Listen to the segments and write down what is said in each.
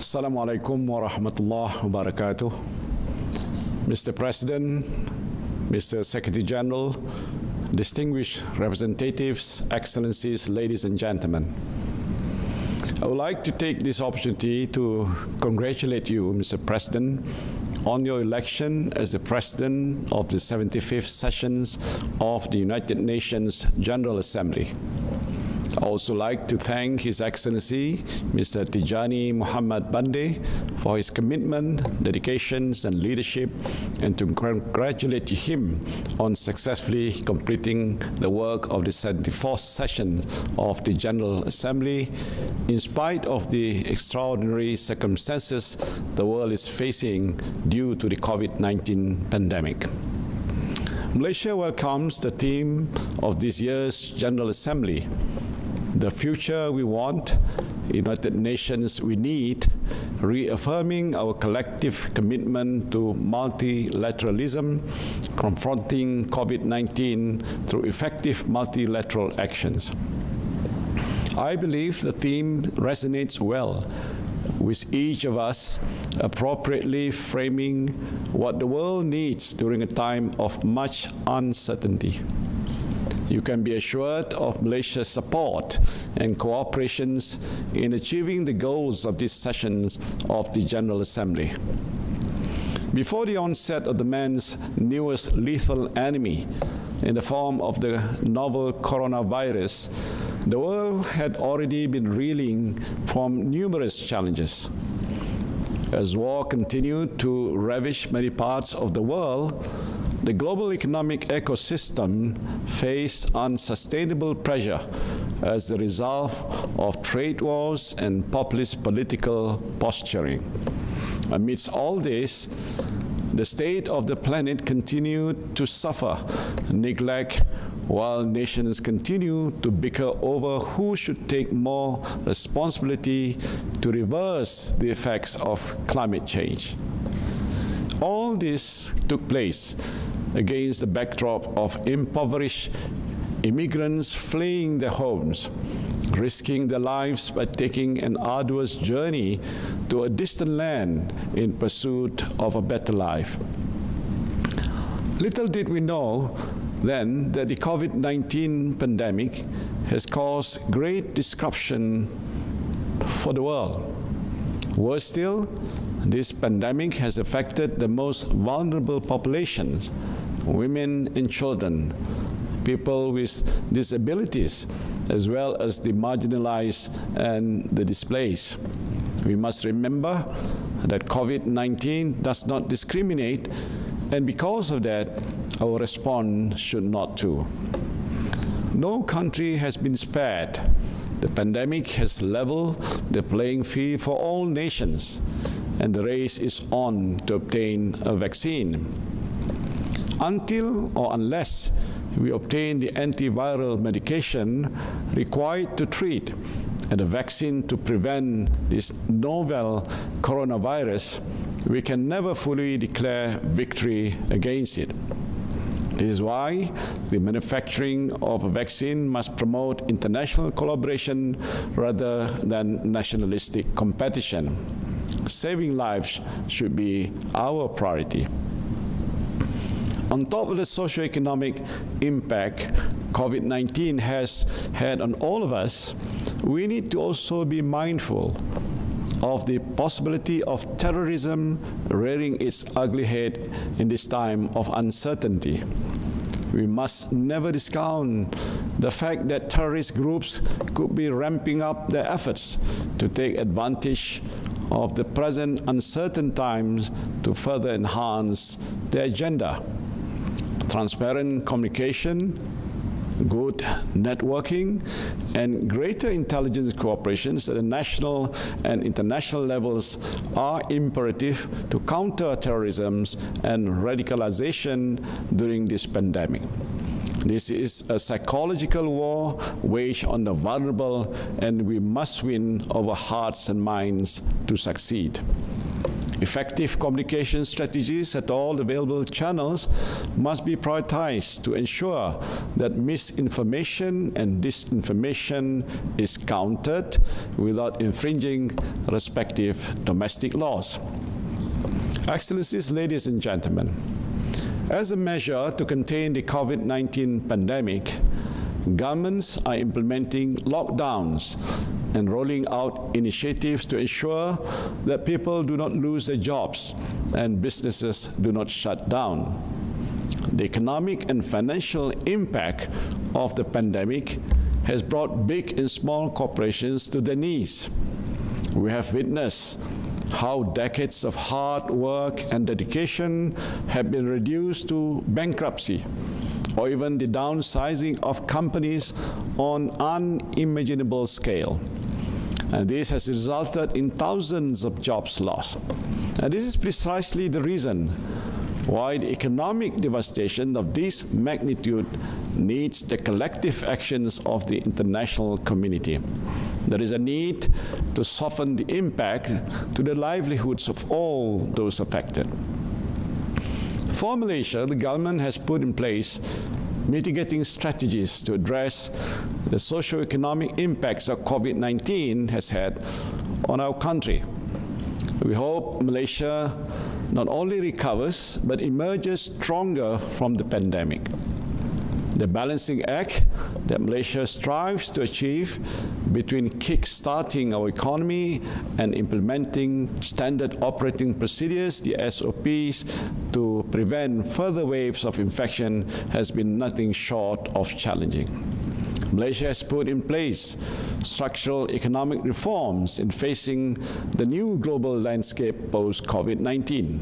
Assalamu alaikum wa rahmatullah wa barakatuh. Mr. President, Mr. Secretary General, distinguished representatives, excellencies, ladies and gentlemen. I would like to take this opportunity to congratulate you, Mr. President, on your election as the President of the 75th sessions of the United Nations General Assembly. I also like to thank His Excellency, Mr. Tijani Muhammad Bande, for his commitment, dedications, and leadership, and to congratulate him on successfully completing the work of the 74th session of the General Assembly, in spite of the extraordinary circumstances the world is facing due to the COVID-19 pandemic. Malaysia welcomes the theme of this year's General Assembly, "The future we want, United Nations we need," reaffirming our collective commitment to multilateralism, confronting COVID-19 through effective multilateral actions. I believe the theme resonates well with each of us, appropriately framing what the world needs during a time of much uncertainty. You can be assured of Malaysia's support and cooperation in achieving the goals of these sessions of the General Assembly. Before the onset of the man's newest lethal enemy in the form of the novel coronavirus, the world had already been reeling from numerous challenges. As war continued to ravage many parts of the world, the global economic ecosystem faced unsustainable pressure as the result of trade wars and populist political posturing. Amidst all this, the state of the planet continued to suffer neglect, while nations continue to bicker over who should take more responsibility to reverse the effects of climate change. All this took place against the backdrop of impoverished immigrants fleeing their homes, risking their lives by taking an arduous journey to a distant land in pursuit of a better life. Little did we know then that the COVID-19 pandemic has caused great disruption for the world. Worse still, this pandemic has affected the most vulnerable populations, women and children, people with disabilities, as well as the marginalized and the displaced. We must remember that COVID-19 does not discriminate, and because of that, our response should not too. No country has been spared. The pandemic has leveled the playing field for all nations, and the race is on to obtain a vaccine. Until or unless we obtain the antiviral medication required to treat and a vaccine to prevent this novel coronavirus, we can never fully declare victory against it. This is why the manufacturing of a vaccine must promote international collaboration rather than nationalistic competition. Saving lives should be our priority. On top of the socioeconomic impact COVID-19 has had on all of us, we need to also be mindful of the possibility of terrorism rearing its ugly head in this time of uncertainty. We must never discount the fact that terrorist groups could be ramping up their efforts to take advantage of the present uncertain times to further enhance their agenda. Transparent communication, good networking, and greater intelligence cooperation at the national and international levels are imperative to counter terrorism and radicalization during this pandemic. This is a psychological war waged on the vulnerable, and we must win over hearts and minds to succeed. Effective communication strategies at all available channels must be prioritized to ensure that misinformation and disinformation is countered without infringing respective domestic laws. Excellencies, ladies and gentlemen, as a measure to contain the COVID-19 pandemic, governments are implementing lockdowns and rolling out initiatives to ensure that people do not lose their jobs and businesses do not shut down. The economic and financial impact of the pandemic has brought big and small corporations to their knees. We have witnessed how decades of hard work and dedication have been reduced to bankruptcy, or even the downsizing of companies on unimaginable scale. And this has resulted in thousands of jobs lost. And this is precisely the reason why the economic devastation of this magnitude needs the collective actions of the international community. There is a need to soften the impact to the livelihoods of all those affected. For Malaysia, the government has put in place mitigating strategies to address the socio-economic impacts that COVID-19 has had on our country. We hope Malaysia not only recovers, but emerges stronger from the pandemic. The balancing act that Malaysia strives to achieve between kick-starting our economy and implementing standard operating procedures, the SOPs, to prevent further waves of infection has been nothing short of challenging. Malaysia has put in place structural economic reforms in facing the new global landscape post-COVID-19.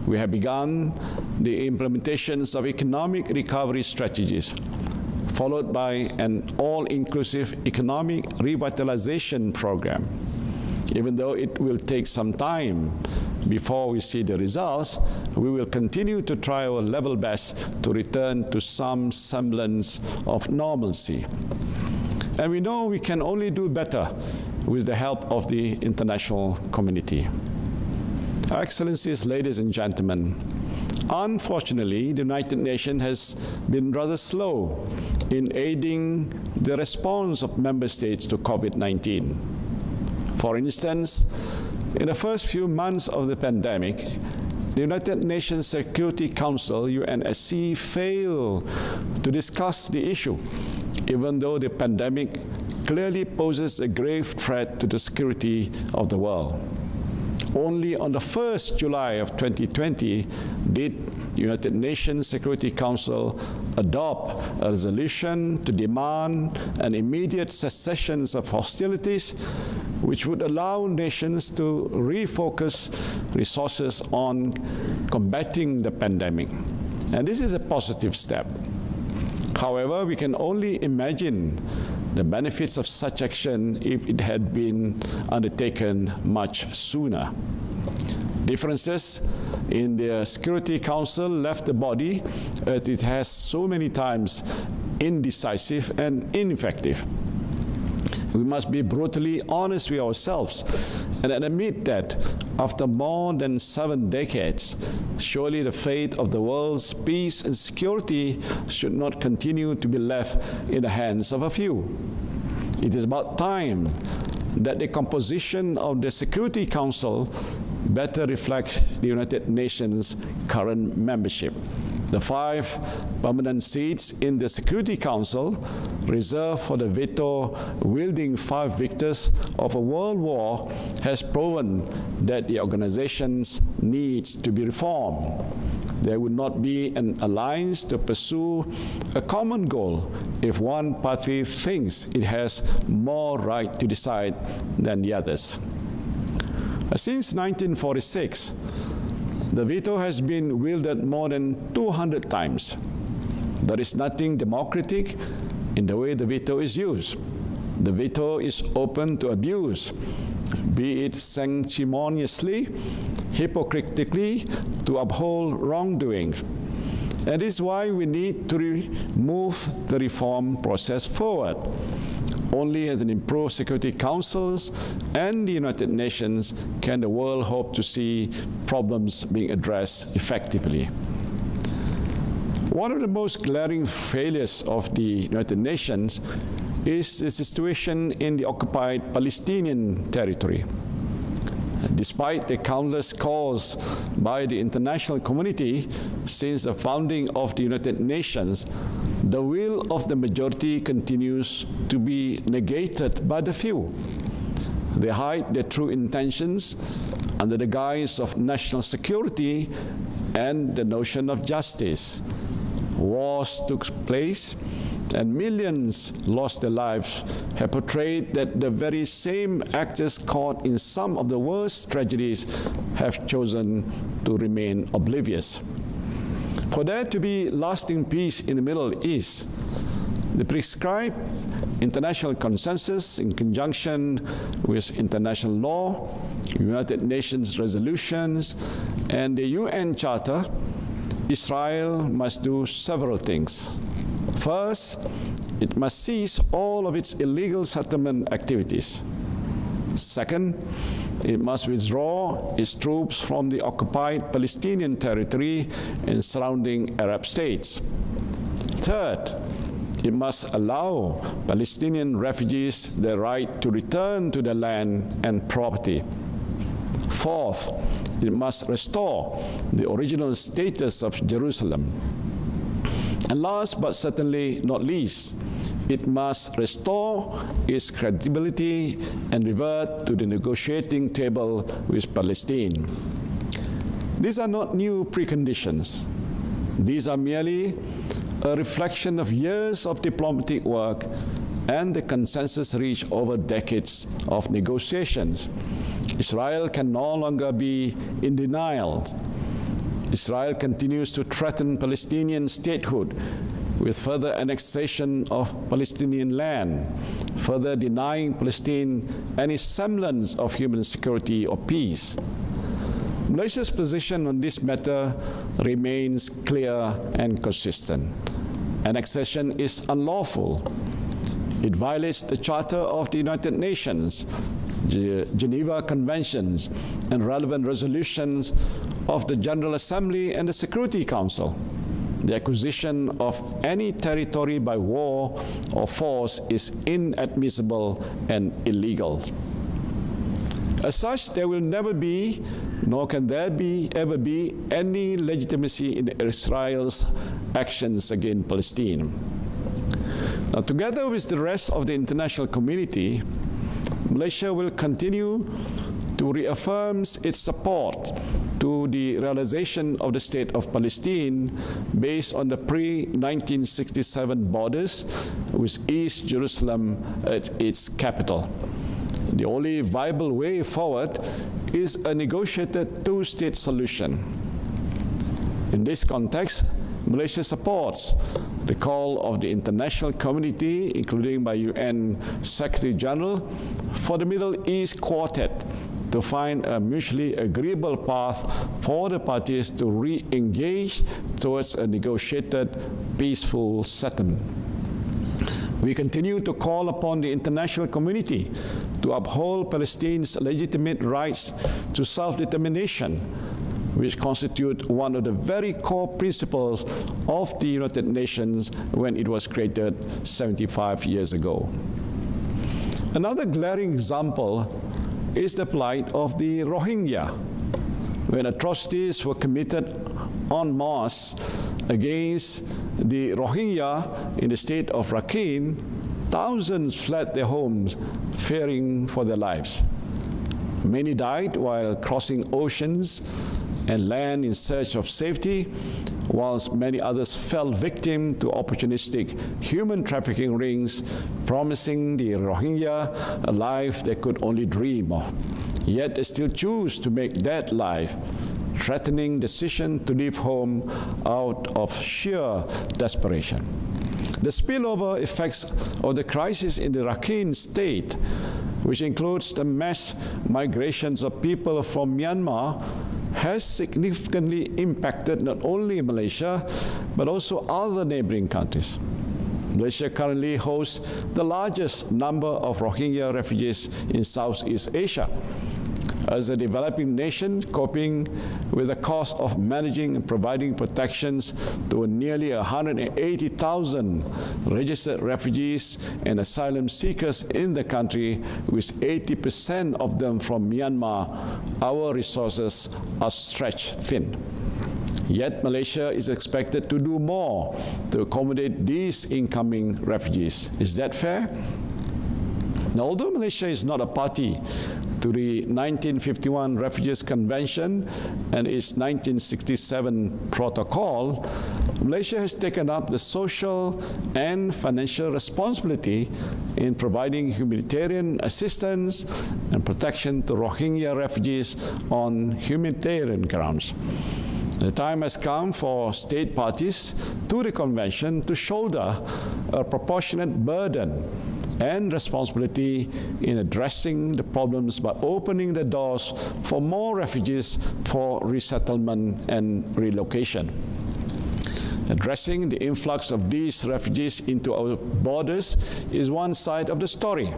We have begun the implementations of economic recovery strategies, followed by an all-inclusive economic revitalization program. Even though it will take some time before we see the results, we will continue to try our level best to return to some semblance of normalcy. And we know we can only do better with the help of the international community. Excellencies, ladies and gentlemen, unfortunately, the United Nations has been rather slow in aiding the response of member states to COVID-19. For instance, in the first few months of the pandemic, the United Nations Security Council, UNSC, failed to discuss the issue, even though the pandemic clearly poses a grave threat to the security of the world. Only on the 1st July of 2020 did the United Nations Security Council adopt a resolution to demand an immediate cessation of hostilities, which would allow nations to refocus resources on combating the pandemic. And this is a positive step. However, we can only imagine the benefits of such action if it had been undertaken much sooner. Differences in the Security Council left the body, as it has so many times, indecisive and ineffective. We must be brutally honest with ourselves and admit that after more than 7 decades, surely the fate of the world's peace and security should not continue to be left in the hands of a few. It is about time that the composition of the Security Council better reflects the United Nations' current membership. The 5 permanent seats in the Security Council, reserved for the veto-wielding 5 victors of a world war, has proven that the organization needs to be reformed. There would not be an alliance to pursue a common goal if one party thinks it has more right to decide than the others. Since 1946, the veto has been wielded more than 200 times. There is nothing democratic in the way the veto is used. The veto is open to abuse, be it sanctimoniously, hypocritically, to uphold wrongdoing. And this is why we need to move the reform process forward. Only as an improved Security Councils and the United Nations can the world hope to see problems being addressed effectively. One of the most glaring failures of the United Nations is the situation in the occupied Palestinian territory. Despite the countless calls by the international community since the founding of the United Nations, the will of the majority continues to be negated by the few. They hide their true intentions under the guise of national security and the notion of justice. Wars took place and millions lost their lives have portrayed that the very same actors caught in some of the worst tragedies have chosen to remain oblivious. For there to be lasting peace in the Middle East, the prescribed international consensus in conjunction with international law, United Nations resolutions, and the UN Charter, Israel must do several things. First, it must cease all of its illegal settlement activities. Second, it must withdraw its troops from the occupied Palestinian territory and surrounding Arab states. Third, it must allow Palestinian refugees the right to return to their land and property. Fourth, it must restore the original status of Jerusalem. And last but certainly not least, it must restore its credibility and revert to the negotiating table with Palestine. These are not new preconditions. These are merely a reflection of years of diplomatic work and the consensus reached over decades of negotiations. Israel can no longer be in denial. Israel continues to threaten Palestinian statehood with further annexation of Palestinian land, further denying Palestine any semblance of human security or peace. Malaysia's position on this matter remains clear and consistent. Annexation is unlawful. It violates the Charter of the United Nations, the Geneva Conventions, and relevant resolutions of the General Assembly and the Security Council. The acquisition of any territory by war or force is inadmissible and illegal. As such, there will never be, nor can there ever be, any legitimacy in Israel's actions against Palestine. Now, together with the rest of the international community, Malaysia will continue to reaffirm its support to the realization of the State of Palestine based on the pre-1967 borders with East Jerusalem as its capital. The only viable way forward is a negotiated two-state solution. In this context, Malaysia supports the call of the international community, including by UN Secretary General, for the Middle East Quartet to find a mutually agreeable path for the parties to re-engage towards a negotiated, peaceful settlement. We continue to call upon the international community to uphold Palestine's legitimate rights to self-determination, which constitute one of the very core principles of the United Nations when it was created 75 years ago. Another glaring example is the plight of the Rohingya, when atrocities were committed en masse against the Rohingya in the state of Rakhine. Thousands fled their homes, fearing for their lives. Many died while crossing oceans and land in search of safety, whilst many others fell victim to opportunistic human trafficking rings, promising the Rohingya a life they could only dream of. Yet they still choose to make that life, threatening decision to leave home out of sheer desperation. The spillover effects of the crisis in the Rakhine state, which includes the mass migrations of people from Myanmar, has significantly impacted not only Malaysia, but also other neighboring countries. Malaysia currently hosts the largest number of Rohingya refugees in Southeast Asia. As a developing nation coping with the cost of managing and providing protections to nearly 180,000 registered refugees and asylum seekers in the country, with 80% of them from Myanmar, our resources are stretched thin. Yet Malaysia is expected to do more to accommodate these incoming refugees. Is that fair? Now, although Malaysia is not a party to the 1951 Refugees Convention and its 1967 Protocol, Malaysia has taken up the social and financial responsibility in providing humanitarian assistance and protection to Rohingya refugees on humanitarian grounds. The time has come for state parties to the convention to shoulder a proportionate burden and responsibility in addressing the problems by opening the doors for more refugees for resettlement and relocation. Addressing the influx of these refugees into our borders is one side of the story.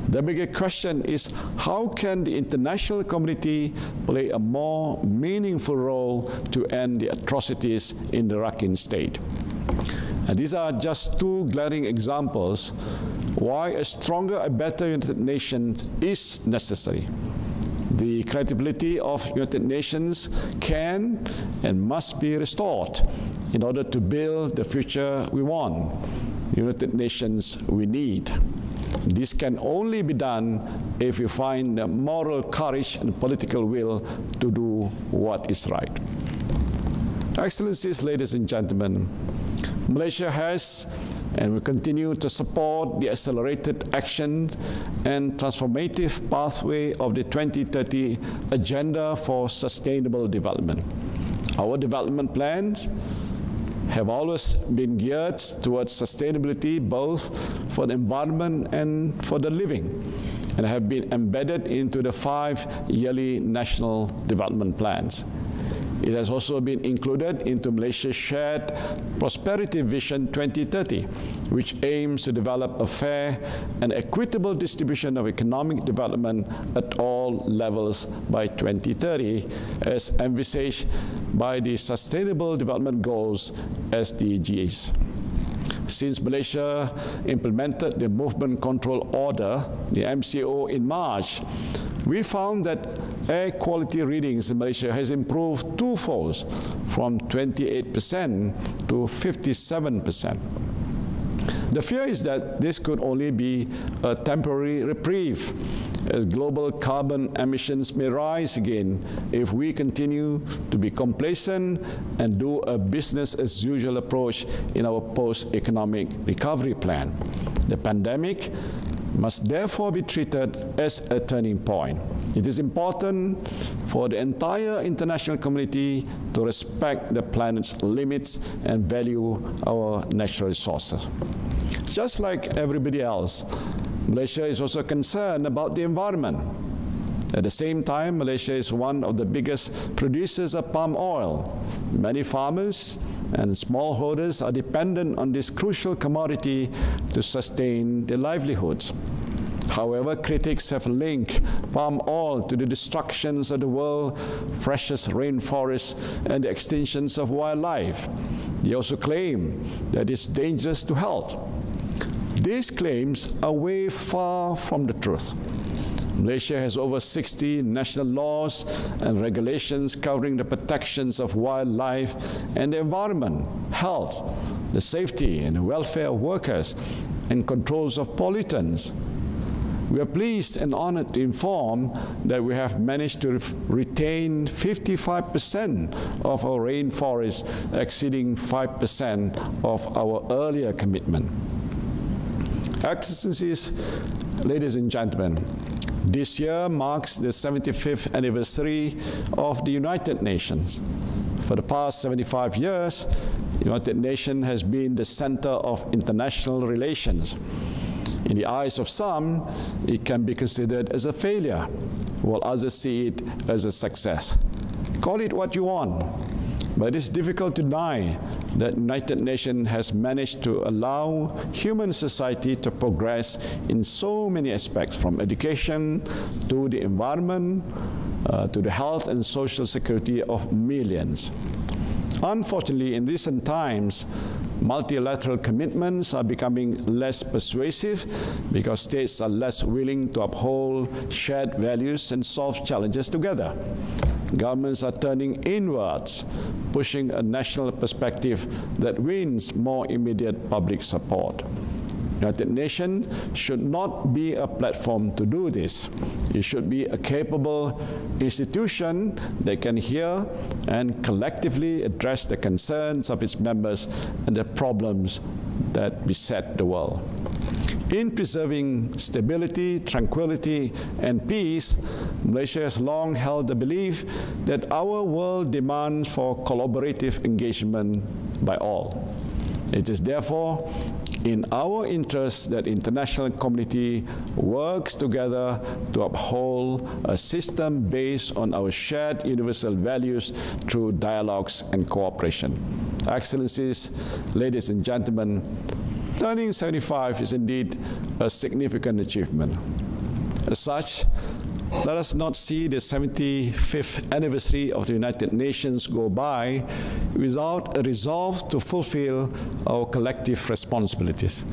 The bigger question is, how can the international community play a more meaningful role to end the atrocities in the Rakhine State? And these are just two glaring examples why a stronger, a better United Nations is necessary. The credibility of United Nations can and must be restored in order to build the future we want, the United Nations we need. This can only be done if we find the moral courage and political will to do what is right. Excellencies, ladies and gentlemen, Malaysia has and will continue to support the accelerated action and transformative pathway of the 2030 Agenda for Sustainable Development. Our development plans have always been geared towards sustainability, both for the environment and for the living, and have been embedded into the 5 yearly national development plans. It has also been included into Malaysia's Shared Prosperity Vision 2030, which aims to develop a fair and equitable distribution of economic development at all levels by 2030, as envisaged by the Sustainable Development Goals, SDGs. Since Malaysia implemented the Movement Control Order, the MCO, in March, we found that air quality readings in Malaysia has improved twofold, from 28% to 57%. The fear is that this could only be a temporary reprieve, as global carbon emissions may rise again if we continue to be complacent and do a business-as-usual approach in our post-economic recovery plan. The pandemic must therefore be treated as a turning point. It is important for the entire international community to respect the planet's limits and value our natural resources. Just like everybody else, Malaysia is also concerned about the environment. At the same time, Malaysia is one of the biggest producers of palm oil. Many farmers and smallholders are dependent on this crucial commodity to sustain their livelihoods. However, critics have linked palm oil to the destructions of the world's precious rainforests and the extinctions of wildlife. They also claim that it's dangerous to health. These claims are way far from the truth. Malaysia has over 60 national laws and regulations covering the protections of wildlife and the environment, health, the safety and the welfare of workers, and controls of pollutants. We are pleased and honored to inform that we have managed to retain 55% of our rainforest, exceeding 5% of our earlier commitment. Excellencies, ladies and gentlemen, this year marks the 75th anniversary of the United Nations. For the past 75 years, the United Nations has been the center of international relations. In the eyes of some, it can be considered as a failure, while others see it as a success. Call it what you want. But it's difficult to deny that the United Nations has managed to allow human society to progress in so many aspects, from education to the environment, to the health and social security of millions. Unfortunately, in recent times, multilateral commitments are becoming less persuasive because states are less willing to uphold shared values and solve challenges together. Governments are turning inwards, pushing a national perspective that wins more immediate public support. The United Nations should not be a platform to do this. It should be a capable institution that can hear and collectively address the concerns of its members and the problems that beset the world. In preserving stability, tranquility, and peace, Malaysia has long held the belief that our world demands for collaborative engagement by all. It is therefore in our interest that the international community works together to uphold a system based on our shared universal values through dialogues and cooperation. Excellencies, ladies and gentlemen, turning 75 is indeed a significant achievement. As such, let us not see the 75th anniversary of the United Nations go by without a resolve to fulfill our collective responsibilities.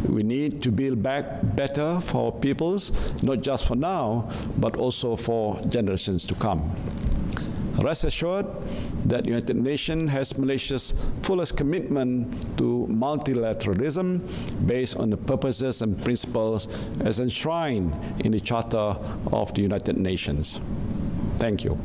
We need to build back better for our peoples, not just for now, but also for generations to come. Rest assured that the United Nations has Malaysia's fullest commitment to multilateralism based on the purposes and principles as enshrined in the Charter of the United Nations. Thank you.